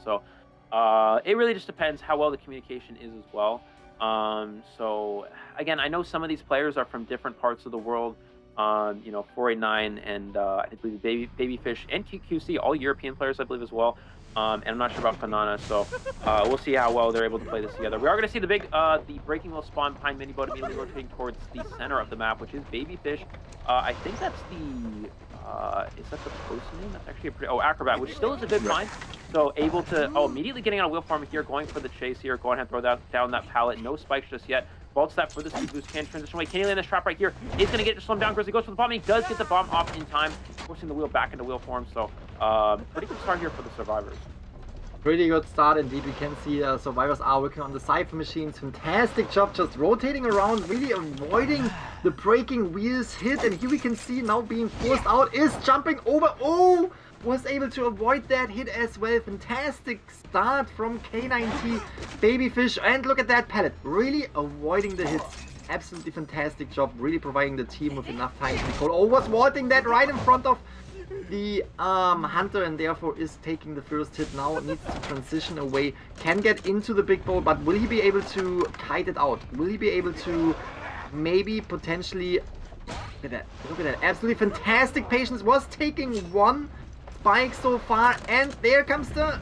So it really just depends how well the communication is as well. So again, I know some of these players are from different parts of the world. 489 and I believe Babyfish and QC, all European players, I believe, as well. And I'm not sure about Fanana, so we'll see how well they're able to play this together. We are going to see the breaking wheel spawn behind Miniboat, immediately rotating towards the center of the map, which is Babyfish. I think that's the is that the post name? That's actually a pretty Acrobat, which still is a good find. So able to immediately getting out of wheel form here, going for the chase here, go ahead and throw down that pallet. No spikes just yet. Vaults that for the speed boost, can transition away. Can he land this trap right here? He's going to get it to slow him down. Grizzly goes for the bomb, and he does get the bomb off in time, forcing the wheel back into wheel form. So, pretty good start here for the survivors. Pretty good start indeed. We can see survivors are working on the Cypher machines. Fantastic job just rotating around, really avoiding the breaking wheels hit. And here we can see now being forced out is jumping over. Oh! Was able to avoid that hit as well. Fantastic start from K9T, Babyfish, and look at that pallet. Really avoiding the hits. Absolutely fantastic job. Really providing the team with enough time to recall. Oh, was vaulting that right in front of the Hunter, and therefore is taking the first hit now. Needs to transition away. Can get into the big ball, but will he be able to kite it out? Will he be able to maybe potentially... Look at that. Look at that. Absolutely fantastic patience. Was taking one spike so far, and there comes the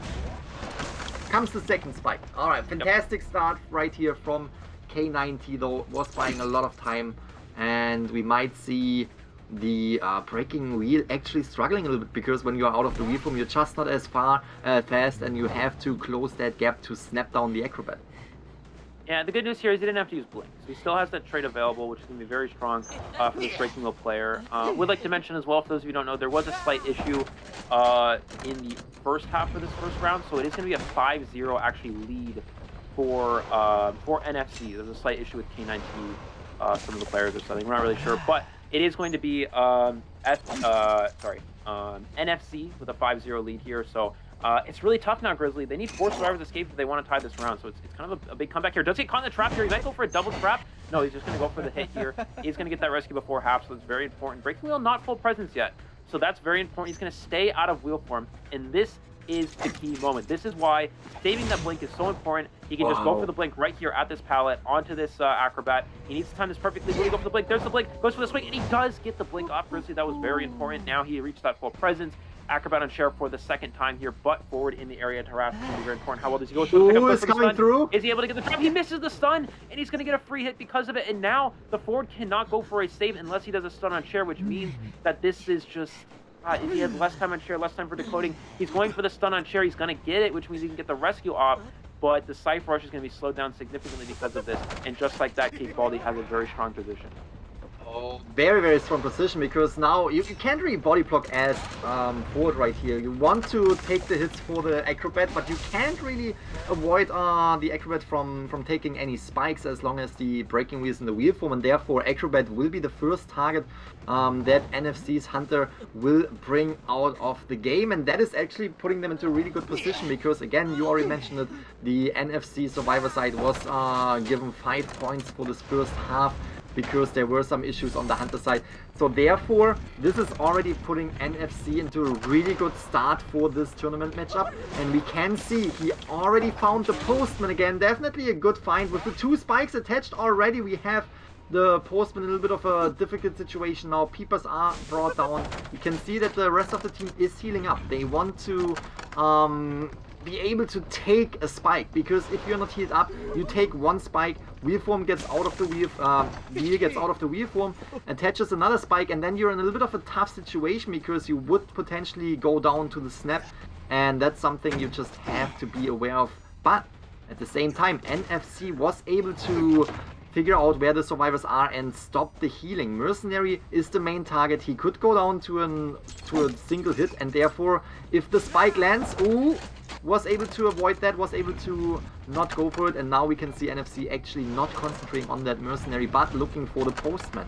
second spike. All right, fantastic start right here from K9T, though. Was buying a lot of time, and we might see the breaking wheel actually struggling a little bit, because when you're out of the wheel form, you're just not as fast, and you have to close that gap to snap down the Acrobat. Yeah, the good news here is he didn't have to use Blink. So he still has that trait available, which is going to be very strong for this breaking wheel player. Would like to mention as well, for those of you who don't know, there was a slight issue in the first half of this first round. So it is going to be a 5-0 actually lead for NFC. There's a slight issue with K9T, some of the players or something. We're not really sure. But it is going to be NFC with a 5-0 lead here. So it's really tough now, Grizzly. They need 4 survivors escape if they want to tie this round. So it's kind of a big comeback here. Does he get caught in the trap here? He might go for a double trap. No, he's just going to go for the hit here. He's going to get that rescue before half, so it's very important. Breaking wheel, not full presence yet. So that's very important. He's going to stay out of wheel form, and this is the key moment. This is why saving that blink is so important. He can just go for the blink right here at this pallet, onto this Acrobat. He needs to time this perfectly. Will he go for the blink? There's the blink. Goes for the swing, and he does get the blink off Grizzly. That was very important. Now he reached that full presence. Acrobat on Sheriff for the second time here, but forward in the area to harass is going to be very important. How well does he go? Is coming through. Is he able to get the trap? He misses the stun, and he's going to get a free hit because of it. And now the forward cannot go for a save unless he does a stun on Sheriff, which means that this is just... if he has less time on Share, less time for decoding, he's going for the stun on Share. He's going to get it, which means he can get the rescue off. But the Cypher rush is going to be slowed down significantly because of this. And just like that, Kate Baldy has a very strong position. Oh, very, very strong position, because now you can't really body block as forward right here. You want to take the hits for the Acrobat, but you can't really avoid the Acrobat from taking any spikes as long as the breaking wheel is in the wheel form, and therefore Acrobat will be the first target that NFZ's Hunter will bring out of the game, and that is actually putting them into a really good position, because again, you already mentioned it, the NFC survivor side was given 5 points for this first half, because there were some issues on the Hunter side. So therefore, this is already putting NFC into a really good start for this tournament matchup. And we can see he already found the Postman again. Definitely a good find. With the 2 spikes attached already, we have the Postman in a little bit of a difficult situation now. Peepers are brought down. You can see that the rest of the team is healing up. They want to be able to take a spike, because if you're not healed up, you take 1 spike, wheel form gets out of the wheel gets out of the wheel form, attaches another spike, and then you're in a little bit of a tough situation, because you would potentially go down to the snap, and that's something you just have to be aware of. But at the same time, NFC was able to figure out where the survivors are and stop the healing. Mercenary is the main target. He could go down to a single hit, and therefore, if the spike lands, was able to avoid that, was able to not go for it, and now we can see NFC actually not concentrating on that Mercenary, but looking for the Postman.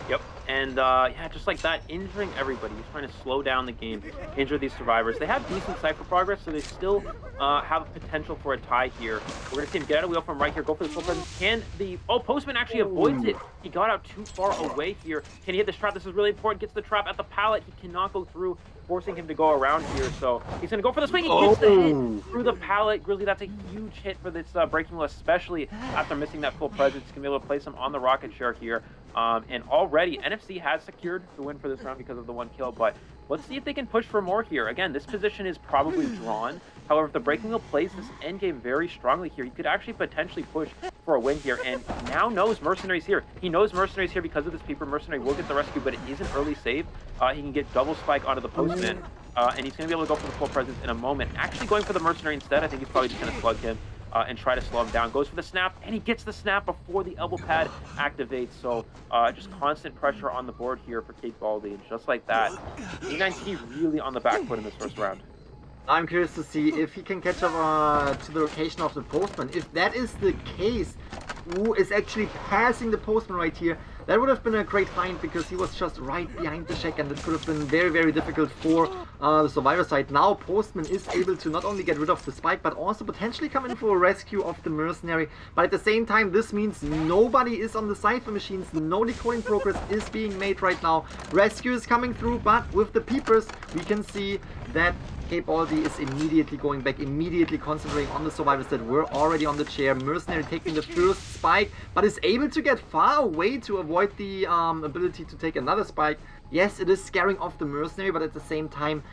Yep, And yeah, just like that, injuring everybody. He's trying to slow down the game, injure these survivors. They have decent Cypher progress, so they still have potential for a tie here. We're going to see him get out of wheel from right here, go for the full presence. Can the... Oh, Postman actually avoids it. He got out too far away here. Can he hit this trap? This is really important. Gets the trap at the pallet. He cannot go through, forcing him to go around here. So he's going to go for the swing. He gets the hit through the pallet. Grizzly, that's a huge hit for this breaking wheel, especially after missing that full presence. He's going to be able to place him on the rocket chair here. And already, NFC has secured the win for this round because of the 1 kill, but let's see if they can push for more here. Again, this position is probably drawn. However, if the breaking wheel plays this endgame very strongly here, he could actually potentially push for a win here, and now knows Mercenary's here. He knows Mercenary's here because of this Peeper. Mercenary will get the rescue, but it is an early save. He can get double spike onto the Postman, and he's going to be able to go for the full presence in a moment. Actually going for the Mercenary instead. I think he's probably just going to slug him. And try to slow him down. Goes for the snap, and he gets the snap before the elbow pad activates. So just constant pressure on the board here for Kate Baldy. And just like that, K9T really on the back foot in this first round. I'm curious to see if he can catch up to the location of the Postman. If that is the case, who is actually passing the Postman right here? That would have been a great find because he was just right behind the shack, and it could have been very, very difficult for the survivor side. Now Postman is able to not only get rid of the spike, but also potentially come in for a rescue of the Mercenary. But at the same time, this means nobody is on the Cypher machines. No decoding progress is being made right now. Rescue is coming through, but with the Peepers, we can see that Cape Baldy is immediately going back, immediately concentrating on the survivors that were already on the chair. Mercenary taking the first spike, but is able to get far away to avoid the ability to take another spike. Yes, it is scaring off the Mercenary, but at the same time,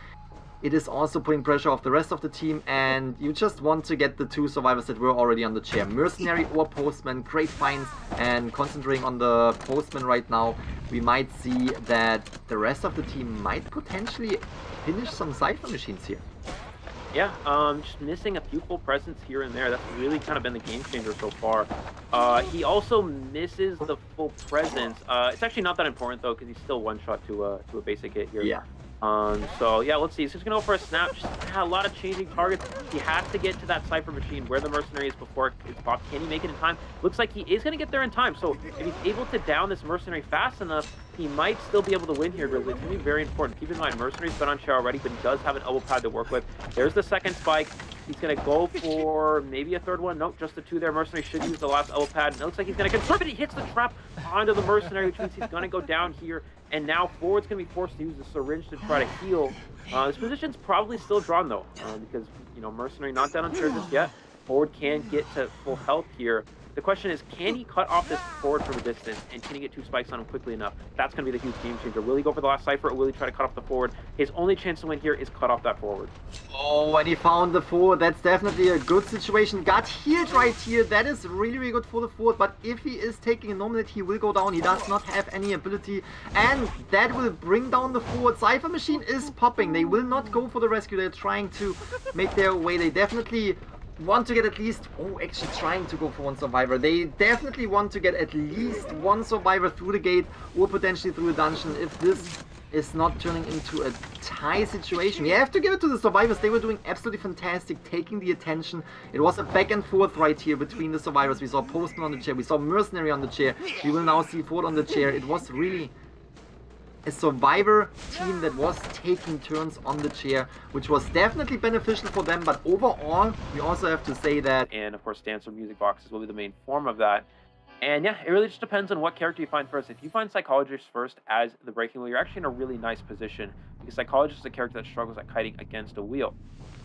it is also putting pressure off the rest of the team, and you just want to get the 2 survivors that were already on the chair. Mercenary or Postman, great finds, and concentrating on the Postman right now, we might see that the rest of the team might potentially finish some Cypher machines here. Yeah, just missing a few full presents here and there. That's really kind of been the game changer so far. He also misses the full presence. It's actually not that important though, because he's still one shot to a basic hit here. Yeah. So yeah, let's see. He's just gonna go for a snap. Just a lot of changing targets. He has to get to that Cypher machine where the Mercenary is before it's popped. Can he make it in time? Looks like he is gonna get there in time. So if he's able to down this Mercenary fast enough, he might still be able to win here, Grizzly. It's gonna be very important. Keep in mind, Mercenary's been on chair already, but he does have an elbow pad to work with. There's the second spike. He's gonna go for maybe a third one. Nope, just the 2 there. Mercenary should use the last elbow pad. And it looks like he's gonna confirm it. He hits the trap onto the Mercenary, which means he's gonna go down here. And now Forward's gonna be forced to use the syringe to try to heal. This position's probably still drawn though, because you know Mercenary not down on chair just yet. Forward can get to full health here. The question is, can he cut off this Forward from a distance, and can he get 2 spikes on him quickly enough? That's going to be the huge game changer. Will he go for the last Cypher, or will he try to cut off the Forward? His only chance to win here is cut off that Forward. Oh, and he found the Forward. That's definitely a good situation. Got healed right here. That is really, really good for the Forward. But if he is taking a normal hit, he will go down. He does not have any ability. And that will bring down the Forward. Cypher machine is popping. They will not go for the rescue. They're trying to make their way. They definitely want to get at least, actually trying to go for 1 survivor. They definitely want to get at least 1 survivor through the gate or potentially through a dungeon if this is not turning into a tie situation. We have to give it to the survivors. They were doing absolutely fantastic, taking the attention. It was a back and forth right here between the survivors. We saw Postman on the chair, we saw Mercenary on the chair, we will now see Ford on the chair. It was really a survivor team that was taking turns on the chair, which was definitely beneficial for them, but overall, we also have to say that... And of course, dancer music boxes will be the main form of that. And yeah, it really just depends on what character you find first. If you find Psychologist first as the breaking wheel, you're actually in a really nice position, because Psychologist is a character that struggles at kiting against a wheel.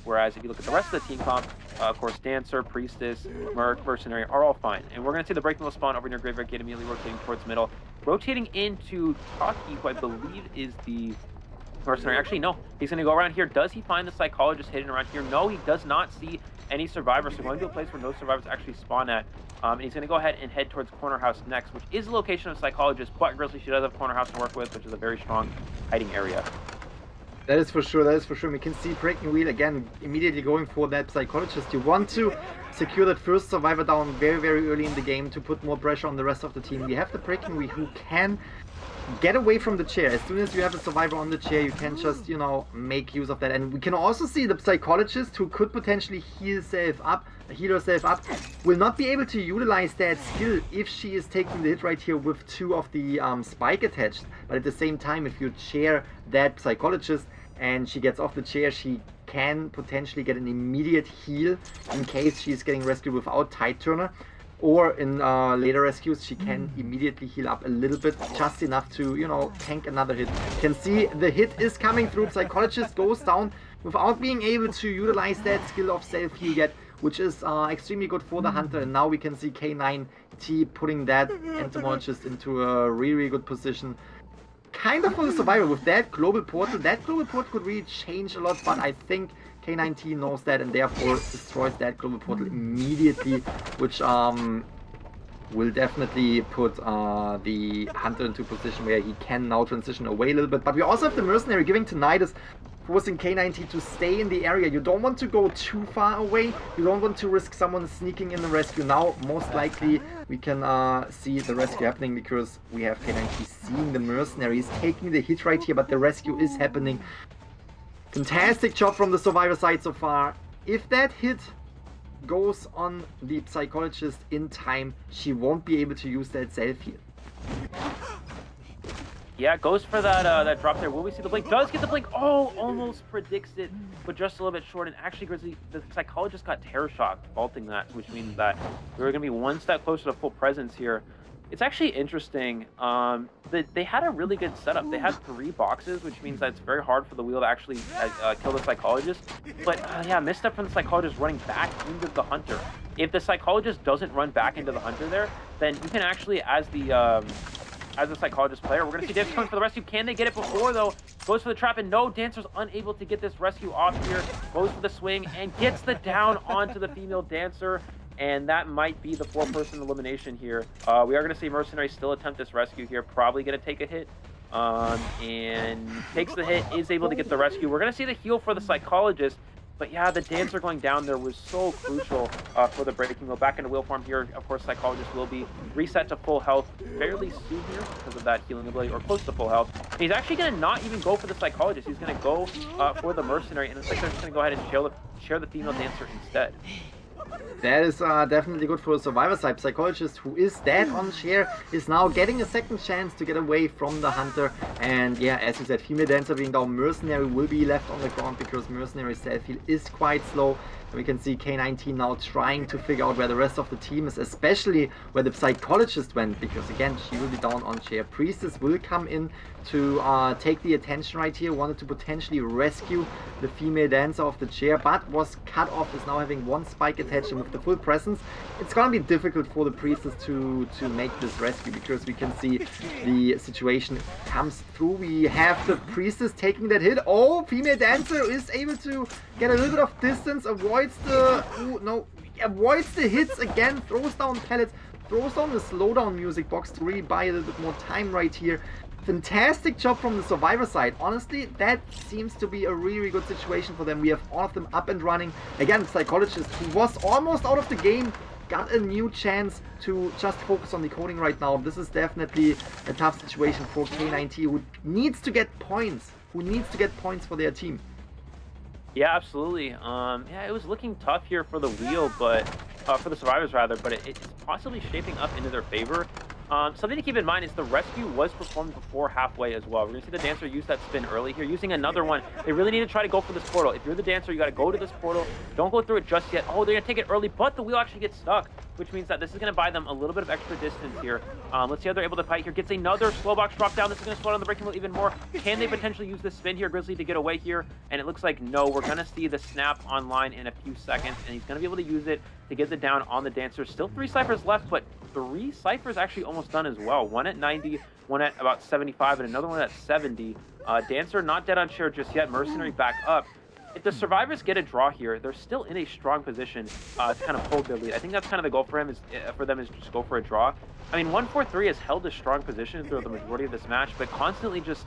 Whereas if you look at the rest of the team comp, of course, Dancer, Priestess, Merc, Mercenary are all fine. And we're going to see the breaking wheel spawn over near Graveyard Gate, immediately rotating towards middle. Rotating into Taki, who I believe is the Mercenary. Actually, no. He's going to go around here. Does he find the Psychologist hidden around here? No, he does not see any survivors. So going to a place where no survivors actually spawn at. And he's going to go ahead and head towards Corner House next, which is the location of Psychologist. But Grizzly, she does have Corner House to work with, which is a very strong hiding area. That is for sure, that is for sure. We can see Breaking Wheel again immediately going for that Psychologist. You want to secure that first survivor down very, very early in the game to put more pressure on the rest of the team. We have the Breaking Wheel who can get away from the chair. As soon as you have a survivor on the chair, you can just, you know, make use of that. And we can also see the psychologist, who could potentially heal herself up, will not be able to utilize that skill if she is taking the hit right here with 2 of the spike attached. But at the same time, if you chair that psychologist and she gets off the chair, she can potentially get an immediate heal in case she's getting rescued without Tide Turner. Or in later rescues, she can immediately heal up a little bit, just enough to, you know, tank another hit. You can see the hit is coming through. Psychologist goes down without being able to utilize that skill of self-heal yet, which is extremely good for the Hunter. And now we can see K9T putting that entomologist into a really good position. Kind of for the survivor with that global portal. That global portal could really change a lot, but I think K9T knows that and therefore destroys that global portal immediately, which will definitely put the Hunter into a position where he can now transition away a little bit. But we also have the Mercenary giving Tinnitus, forcing K9T to stay in the area. You don't want to go too far away. You don't want to risk someone sneaking in the rescue. Now, most likely, we can see the rescue happening because we have K9T seeing the Mercenaries taking the hit right here, but the rescue is happening. Fantastic job from the survivor side so far. If that hit goes on the psychologist in time, she won't be able to use that self-heal. Yeah, goes for that that drop there. Will we see the blink? Does get the blink. Oh, almost predicts it, but just a little bit short. And actually, Grizzly, the psychologist got terror shocked, vaulting that, which means that we were going to be one step closer to full presence here. It's actually interesting. They had a really good setup. They had 3 boxes, which means that it's very hard for the wheel to actually kill the psychologist. But yeah, misstep from the psychologist running back into the Hunter. If the psychologist doesn't run back into the Hunter there, then you can actually, as a psychologist player, we're going to see Dancer coming for the rescue. Can they get it before, though? Goes for the trap, and no, Dancer's unable to get this rescue off here. Goes for the swing and gets the down onto the female Dancer. And that might be the 4-person elimination here. We are going to see Mercenary still attempt this rescue here. Probably going to take a hit. And takes the hit, is able to get the rescue. We're going to see the heal for the psychologist. But yeah, the Dancer going down there was so crucial for the breaking wheel. Back into wheel form here. Of course, psychologist will be reset to full health fairly soon here because of that healing ability, or close to full health. And he's actually going to not even go for the psychologist. He's going to go for the Mercenary. And it's like they're just going to go ahead and share the female Dancer instead. That is definitely good for the survivor side. Psychologist, who is dead on chair, is now getting a second chance to get away from the Hunter. And yeah, as you said, female Dancer being down, Mercenary will be left on the ground because Mercenary self-heal is quite slow. And we can see K9T now trying to figure out where the rest of the team is, especially where the psychologist went, because again, she will be down on chair. Priestess will come in to take the attention right here, wanted to potentially rescue the female Dancer off the chair, but was cut off, is now having 1 spike attached, and with the full presence, it's gonna be difficult for the Priestess to make this rescue, because we can see the situation comes through. We have the Priestess taking that hit. Oh, female Dancer is able to get a little bit of distance, avoids the avoids the hits again, throws down pellets, throws down the slowdown music box to really buy a little bit more time right here. Fantastic job from the survivor side. Honestly, that seems to be a really good situation for them. We have all of them up and running. Again, psychologist, who was almost out of the game, got a new chance to just focus on decoding right now. This is definitely a tough situation for K9T, who needs to get points. For their team. Yeah, absolutely. Yeah, it was looking tough here for the wheel, but for the survivors rather, but it's possibly shaping up into their favor. Something to keep in mind is the rescue was performed before halfway as well. We're going to see the Dancer use that spin early here, using another one. They really need to try to go for this portal. If you're the Dancer, you got to go to this portal. Don't go through it just yet. Oh, they're going to take it early, but the wheel actually gets stuck, which means that this is going to buy them a little bit of extra distance here. Let's see how they're able to fight here. Gets another slow box drop down. This is going to slow down the breaking wheel even more. Can they potentially use this spin here, Grizzly, to get away here? And it looks like no. We're going to see the snap online in a few seconds, and he's going to be able to use it to get the down on the Dancer. Still 3 ciphers left, but 3 ciphers actually almost done as well. One at 90, one at about 75, and another one at 70. Dancer not dead on chair just yet. Mercenary back up. if the survivors get a draw here, they're still in a strong position to kind of hold their lead. I think that's kind of the goal for him, is for them, is just go for a draw. I mean, 1-4-3 has held a strong position throughout the majority of this match, but constantly just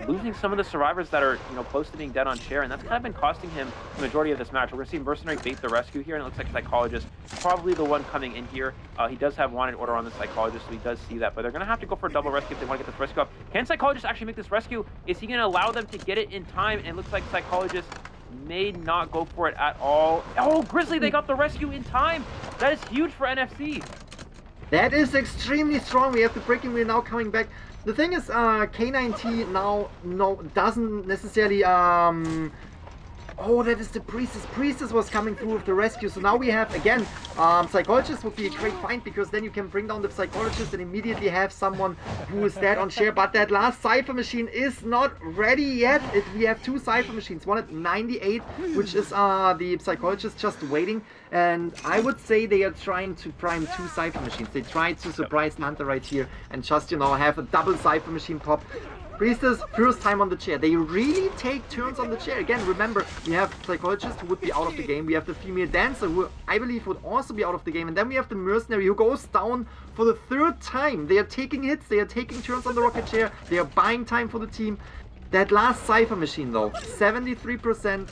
losing some of the survivors that are, you know, close to being dead on chair, and that's kind of been costing him the majority of this match. We're going to see Mercenary bait the rescue here, and it looks like Psychologist probably the one coming in here. He does have wanted order on the Psychologist, so he does see that, but they're going to have to go for a double rescue if they want to get this rescue up. Can Psychologist actually make this rescue? Is he going to allow them to get it in time? And it looks like Psychologist may not go for it at all. Oh, Grizzly, they got the rescue in time. That is huge for NFC. That is extremely strong. We have the breaking wheel now coming back. The thing is, K9T now doesn't necessarily oh, that is the Priestess. Priestess was coming through with the rescue. So now we have, again, Psychologist would be a great find, because then you can bring down the Psychologist and immediately have someone who is dead on chair. But that last Cypher machine is not ready yet. We have two Cypher machines, one at 98, which is the Psychologist just waiting. And I would say they are trying to prime two Cypher machines. They tried to surprise Hunter right here and just, you know, have a double Cypher machine pop. Priestess, first time on the chair. They really take turns on the chair. Again, remember, we have Psychologist who would be out of the game. We have the female dancer who I believe would also be out of the game. And then we have the Mercenary who goes down for the third time. They are taking hits. They are taking turns on the rocket chair. They are buying time for the team. That last Cypher machine though, 73%.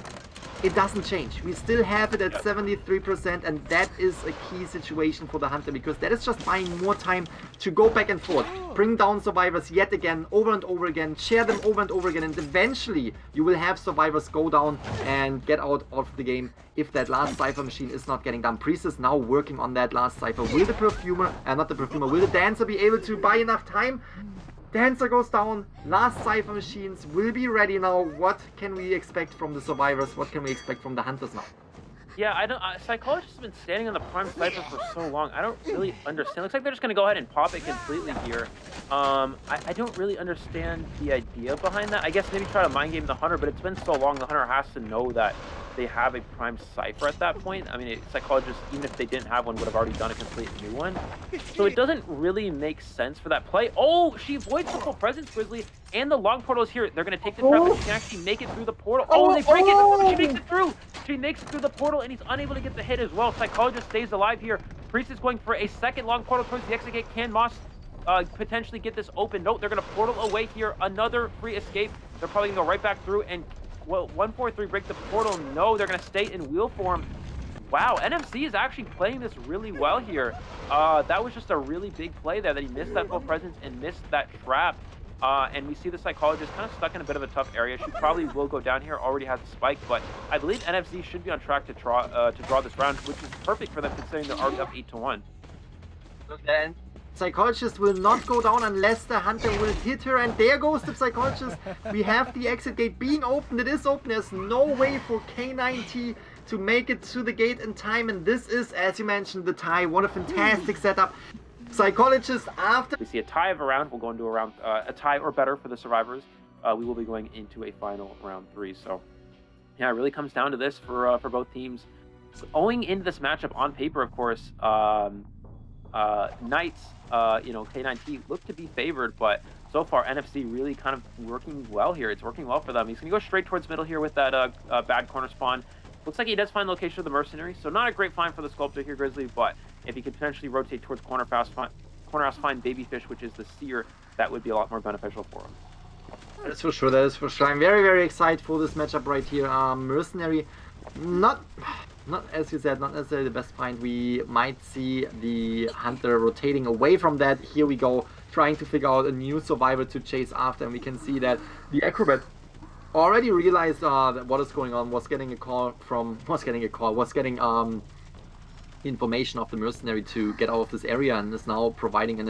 It doesn't change. We still have it at 73%, and that is a key situation for the Hunter, because that is just buying more time to go back and forth, bring down survivors yet again, over and over again, share them over and over again, and eventually you will have survivors go down and get out of the game if that last Cypher machine is not getting done. Priestess now working on that last Cypher. Will the Perfumer, not the Perfumer, will the Dancer be able to buy enough time? Dancer goes down, last Cypher machines will be ready now. What can we expect from the survivors? What can we expect from the Hunters now? Yeah, I don't. Psychologist has been standing on the prime Cypher for so long. I don't really understand. Looks like they're just going to go ahead and pop it completely here. I don't really understand the idea behind that. I guess maybe try to mind game the Hunter, but it's been so long, the Hunter has to know that they have a prime Cypher at that point. I mean, Psychologist, even if they didn't have one, would have already done a complete new one. So it doesn't really make sense for that play. Oh, she avoids the full presence, Grizzly, and the long portal is here. They're going to take the trap, but she can actually make it through the portal. Oh, they break it! She makes it through! She makes it through the portal, and he's unable to get the hit as well. Psychologist stays alive here. Priest is going for a second long portal towards the exit gate. Can Moss potentially get this open? Nope, they're going to portal away here. Another free escape. They're probably going to go right back through, and well, 1-4-3 break the portal. No, they're going to stay in wheel form. Wow, NFC is actually playing this really well here. That was just a really big play there, that he missed that full presence and missed that trap. And we see the Psychologist kind of stuck in a bit of a tough area. She probably will go down here, already has a spike, but I believe NFZ should be on track to draw this round, which is perfect for them considering they're already up 8-1. Look, then Psychologist will not go down unless the Hunter will hit her, and there goes the Psychologist. We have the exit gate being opened. It is open. There's no way for K9T to make it to the gate in time, and this is, as you mentioned, the tie. What a fantastic setup. Psychologist, after we see a tie of a round, we'll go into a round, a tie or better for the survivors. We will be going into a final round 3. So yeah, it really comes down to this for both teams. Going into this matchup on paper, of course, Knights, you know, K9T look to be favored, but so far NFC really kind of working well here. It's working well for them. He's gonna go straight towards middle here with that bad corner spawn. Looks like he does find the location of the Mercenary, so not a great find for the Sculptor here, Grizzly, but if he could potentially rotate towards corner house find Babyfish, which is the Seer, that would be a lot more beneficial for him. That is for sure, that is for sure. I'm very, very excited for this matchup right here. Mercenary, not as you said, not necessarily the best find. We might see the Hunter rotating away from that. Here we go, trying to figure out a new survivor to chase after, and we can see that the Acrobat already realized that what is going on, was getting information of the Mercenary to get out of this area, and is now providing an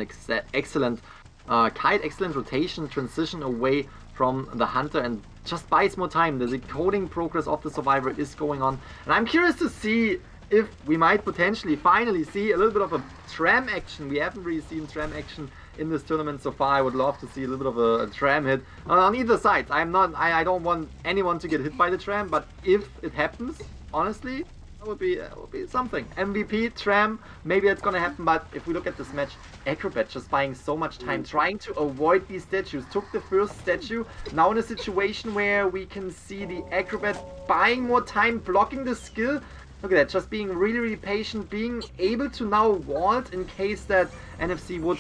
excellent excellent rotation transition away from the Hunter, and just buys more time. The decoding progress of the survivor is going on, and I'm curious to see if we might potentially finally see a little bit of a tram action. We haven't really seen tram action in this tournament so far. I would love to see a little bit of a tram hit on either side. I don't want anyone to get hit by the tram, but if it happens, honestly, That would be something. MVP, Tram, maybe that's gonna happen, but if we look at this match, Acrobat just buying so much time, trying to avoid these statues. Took the first statue, now in a situation where we can see the Acrobat buying more time, blocking the skill. Look at that, just being really, really patient, being able to now vault in case that NFC would,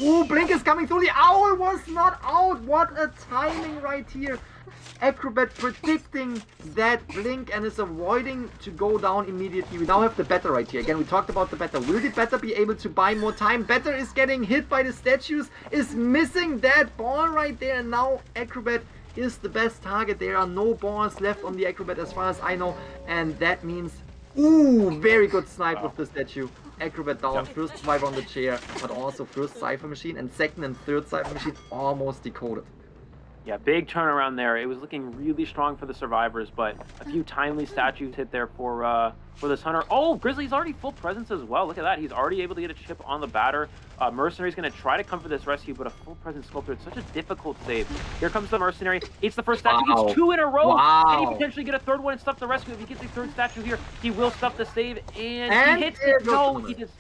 Ooh, Blink is coming through, the owl was not out, what a timing right here. Acrobat predicting that Blink and is avoiding to go down immediately. We now have the Better right here. Again, we talked about the Better. Will the Better be able to buy more time? Better is getting hit by the statues, is missing that ball right there, and now Acrobat is the best target. There are no balls left on the Acrobat as far as I know, and that means, ooh, very good snipe with the statue. Acrobat down, first survivor on the chair, but also first Cypher Machine, and second and third Cypher Machine almost decoded. Yeah, big turnaround there. It was looking really strong for the survivors, but a few timely statues hit there for this hunter. Oh, Grizzly's already full presence as well. Look at that. He's already able to get a chip on the batter. Mercenary's going to try to come for this rescue, but a full presence sculptor, it's such a difficult save. Here comes the Mercenary. It's the first statue. Gets two in a row. Can he potentially get a third one and stuff the rescue? If he gets a third statue here, he will stuff the save, and he hits it. No, he just...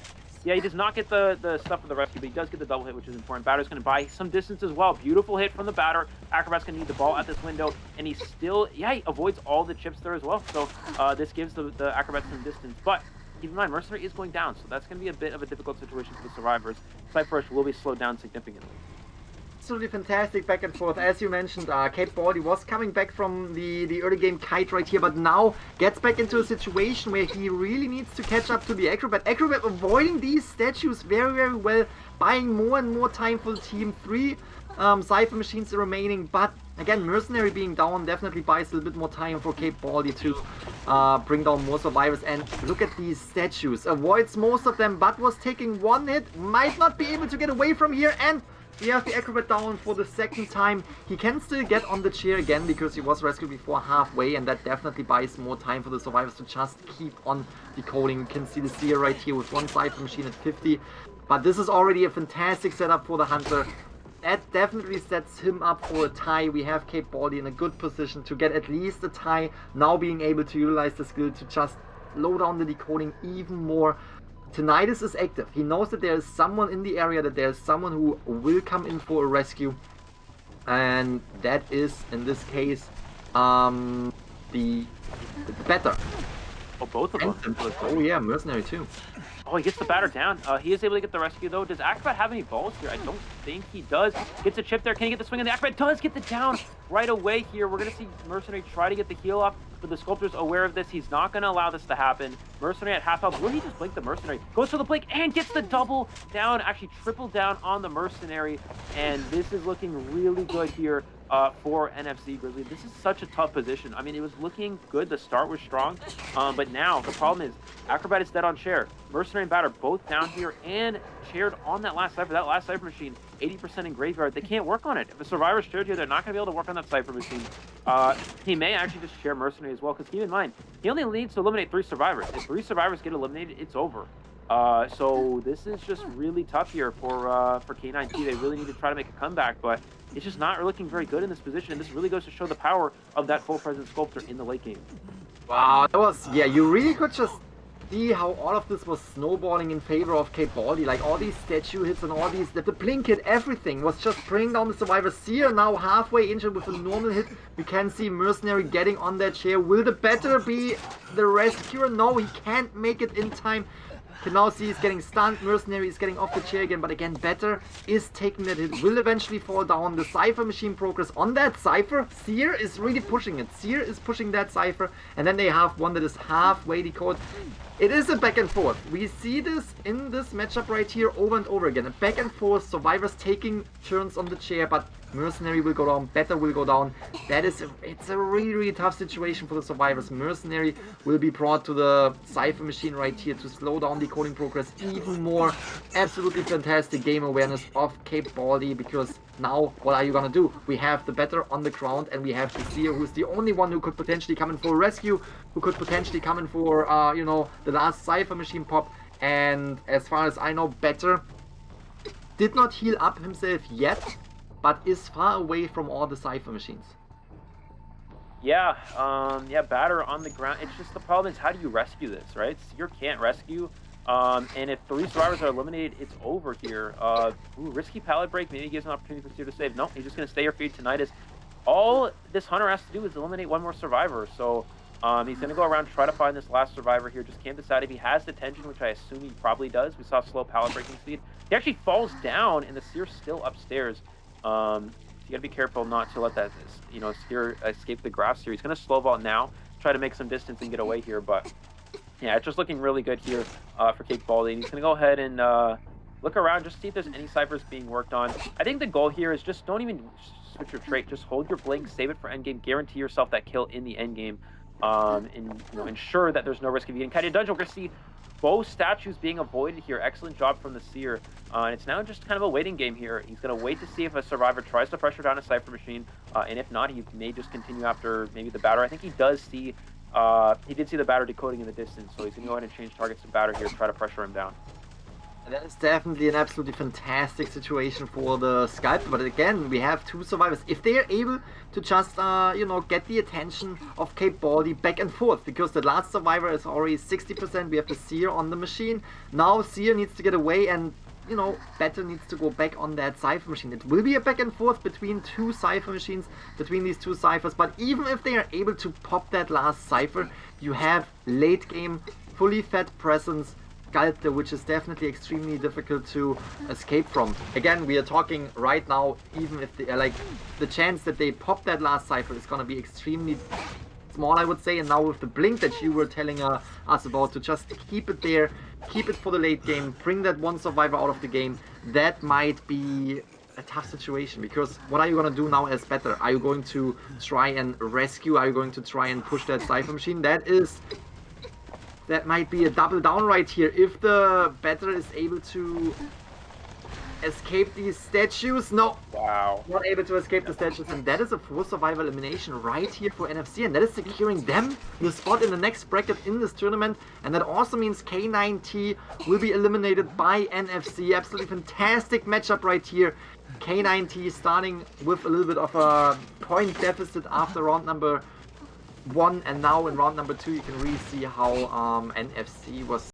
Yeah, he does not get the stuff for the rescue, but he does get the double hit, which is important. Batter's going to buy some distance as well. Beautiful hit from the batter. Acrobat's going to need the ball at this window, and he still, yeah, he avoids all the chips there as well. So this gives the Acrobat some distance. But keep in mind, Mercenary is going down, so that's going to be a bit of a difficult situation for the survivors. Cypher will be slowed down significantly. Absolutely fantastic back and forth. As you mentioned, Cape Baldy was coming back from the early game kite right here, but now gets back into a situation where he really needs to catch up to the Acrobat. Acrobat avoiding these statues very, very well, buying more and more time for the team. 3 Cypher Machines remaining, but again, Mercenary being down definitely buys a little bit more time for Cape Baldy to bring down more survivors. And look at these statues. Avoids most of them, but was taking one hit. Might not be able to get away from here, and we have the Acrobat down for the second time. He can still get on the chair again because he was rescued before halfway, and that definitely buys more time for the survivors to just keep on decoding. You can see the Seer right here with one Cypher Machine at 50. But this is already a fantastic setup for the Hunter. That definitely sets him up for a tie. We have Cape Baldy in a good position to get at least a tie. Now being able to utilize the skill to just slow down the decoding even more. Tinnitus is active. He knows that there is someone in the area, that there is someone who will come in for a rescue. And that is, in this case, the Better. Oh, both of them. Oh yeah, Mercenary too. Oh, he gets the batter down. He is able to get the rescue, though. Does Acrobat have any balls here? I don't think he does. Gets a chip there. Can he get the swing? And the Acrobat does get the down right away here. We're going to see Mercenary try to get the heal off, but the Sculptor's aware of this. He's not going to allow this to happen. Mercenary at half health. Will he just blink the Mercenary? Goes for the blink and gets the double down. Actually, triple down on the Mercenary. And this is looking really good here for NFC Grizzly. This is such a tough position. I mean, it was looking good. The start was strong, but now the problem is Acrobat is dead on chair. Mercenary and Batter both down here and chaired on that last Cypher. That last Cypher Machine, 80% in Graveyard. They can't work on it. If a Survivor's chaired here, they're not going to be able to work on that Cypher Machine. He may actually just chair Mercenary as well, because keep in mind, he only needs to eliminate 3 survivors. If 3 survivors get eliminated, it's over. So this is just really tough here for K9T. They really need to try to make a comeback, but it's just not looking very good in this position, and this really goes to show the power of that full presence Sculptor in the late game. Wow, that was, yeah, you really could just see how all of this was snowballing in favor of Cape Baldy. Like all these statue hits and all these, the blink hit, everything was just bringing down the survivor. Seer now halfway injured with a normal hit. We can see Mercenary getting on that chair. Will the Better be the rescuer? No, he can't make it in time. Can now see he's getting stunned. Mercenary is getting off the chair again, but again, Better is taking that hit. Will eventually fall down. The Cypher Machine progress on that Cypher. Seer is really pushing it. Seer is pushing that Cypher, and then they have one that is halfway decoded. It is a back and forth. We see this in this matchup right here over and over again. A back and forth, survivors taking turns on the chair, but Mercenary will go down, Better will go down. It's a really, really tough situation for the survivors. Mercenary will be brought to the Cypher Machine right here to slow down decoding progress even more. Absolutely fantastic game awareness of Cape Baldy, because now what are you gonna do? We have the Better on the ground, and we have the Seer, who's the only one who could potentially come in for a rescue, who could potentially come in for, you know, the last Cypher Machine pop. And as far as I know, Better did not heal up himself yet, but is far away from all the Cypher Machines. Yeah, yeah, batter on the ground. It's just the problem is how do you rescue this, right? Seer can't rescue. And if 3 survivors are eliminated, it's over here. Ooh, risky pallet break. Maybe gives an opportunity for Seer to save. Nope, he's just going to stay here feed tonight. Is all this hunter has to do is eliminate 1 more survivor. So he's going to go around, try to find this last survivor here. Just can't decide if he has the tension, which I assume he probably does. We saw slow pallet breaking speed. He actually falls down, and the Seer's still upstairs. You gotta be careful not to let that, you know, Seer escape the grass here. He's gonna slow ball now, try to make some distance and get away here. But yeah, it's just looking really good here for Cake Baldy. And he's gonna go ahead and look around, just see if there's any ciphers being worked on. I think the goal here is just don't even switch your trait. Just hold your blink, save it for endgame, guarantee yourself that kill in the endgame, and you know, ensure that there's no risk of getting kited. Dungeon, we're gonna see both statues being avoided here. Excellent job from the Seer. And it's now just kind of a waiting game here. He's going to wait to see if a survivor tries to pressure down a Cypher machine. And if not, he may just continue after maybe the batter. I think he does see, he did see the batter decoding in the distance. So he's going to go ahead and change targets to batter here, try to pressure him down. That is definitely an absolutely fantastic situation for the Sculptor, but again, we have 2 survivors. If they are able to just, you know, get the attention of Cape Baldy back and forth, because the last survivor is already 60%, we have the Seer on the machine. Now Seer needs to get away and, you know, Battle needs to go back on that Cypher machine. It will be a back and forth between 2 Cypher machines, between these 2 Cyphers, but even if they are able to pop that last Cypher, you have late game, fully fed presence, Sculptor, which is definitely extremely difficult to escape from. Again, we are talking right now, even if they like, the chance that they pop that last Cypher is going to be extremely small, I would say. And now with the blink that you were telling us about, to just keep it there, keep it for the late game, bring that 1 survivor out of the game, that might be a tough situation, because what are you going to do now as better? Are you going to try and rescue? Are you going to try and push that Cypher machine? That might be a double down right here. If the batter is able to escape these statues. No. Wow. Not able to escape the statues. And that is a 4 survival elimination right here for NFC. And that is securing them the spot in the next bracket in this tournament. And that also means K9T will be eliminated by NFC. Absolutely fantastic matchup right here. K9T starting with a little bit of a point deficit after round number 1, and now in round number 2 you can really see how NFC was